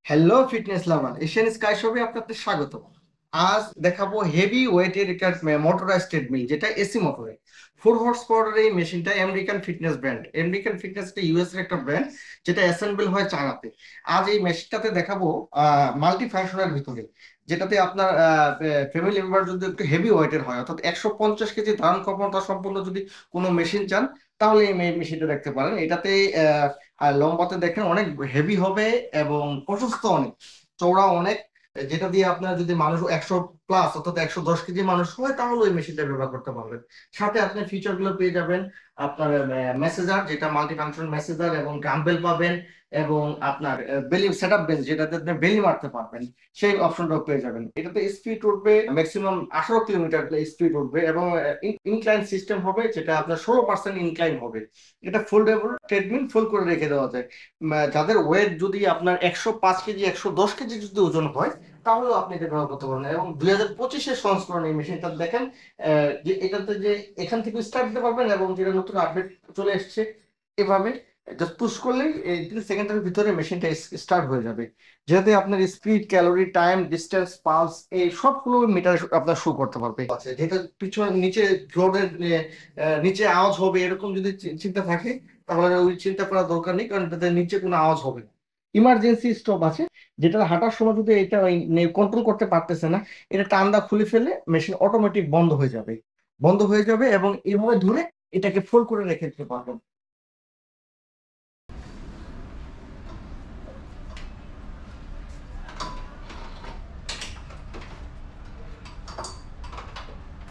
Hello fitness লাভার, Asian sky শপে আপনাদের স্বাগত। আজ দেখাবো হেভি ওয়েটের একটা মোটরাইজড ট্রেডমিল, যেটা এসি মোটরে 4 হর্স পাওয়ারের। এই মেশিনটা American fitness brand. American fitness US এর একটা ব্র্যান্ড, যেটা অ্যাসেম্বল হয় চায়নাতে। আজ এই মেশিনটাতে দেখাবো মাল্টি ফাংশনের ভিতরে, যেটাতে আপনার ফ্যামিলি মেম্বার যদি একটু হেভি ওয়েটের হয়, অর্থাৎ 150 কেজি ধারণ ক্ষমতা সম্পন্ন যদি কোনো মেশিন চান, তাহলে এই মেশিনটা দেখতে পারেন। এটাতে আর লম্বাতে দেখেন অনেক হেভি হবে এবং প্রশস্ত অনেক, চওড়া অনেক। যেটা দিয়ে আপনার যদি মানুষ 100 প্লাস অর্থাৎ 110 কেজি মানুষ হয়, তাহলে ওই মেশিনটা ব্যবহার করতে পারবেন। সাথে আপনি ফিচার গুলো পেয়ে যাবেন। আপনার মেসেজার, যেটা মাল্টি ফাংশন মেসেজার, এবং ডাম্বেল পাবেন, এবং আপনার বেলি সেট আপ বেঞ্চ, যেটাতে আপনি বেলি মারতে পারবেন, সেই অপশনটাও পেয়ে যাবেন। এটাতে স্পিড উঠবে ম্যাক্সিমাম 18 কিলোমিটার স্পিড উঠবে, এবং ইনক্লাইন সিস্টেম হবে, যেটা আপনার 16% ইনক্লাইন হবে। এটা ফোল্ডেবল ট্রেডমিল, ফোল্ড করে রেখে দেওয়া যায়। যাদের ওয়েট যদি আপনার 105 কেজি 110 কেজি যদি ওজন হয়, তাহলেও আপনি এটা ব্যবহার করতে পারেন। এবং 2025-এর সংস্করণ এই মেশিনটা দেখেন, যে এটাতে যে এখান থেকে স্টার্ট দিতে পারবেন, এবং যেটা নতুন আপডেট চলে এসেছে, এভাবে জাস্ট পুশ করলেই এই 3 সেকেন্ডের ভিতরে মেশিনটা স্টার্ট হয়ে যাবে। যেটাতে আপনার speed, calorie, time, distance, pulse, এই সবগুলো মিটার আপনার শো করতে পারবে। আছে যেটা পিছনে নিচে ফ্লোরের নিচে আওয়াজ হবে এরকম যদি চিন্তা থাকে, তাহলে ওই চিন্তা করার দরকার নেই, কারণ এটাতে নিচে কোনো আওয়াজ হবে না। ইমার্জেন্সি স্টপ আছে, যেটা হাঁটার সময় যদি এটা কন্ট্রোল করতে পারতেছে না, এটা টান্দা খুলে ফেলে মেশিন অটোমেটিক বন্ধ হয়ে যাবে। বন্ধ হয়ে যাবে, এবং এইভাবে ধরে এটাকে ফোল্ড করে রেখে দিতে পারবেন।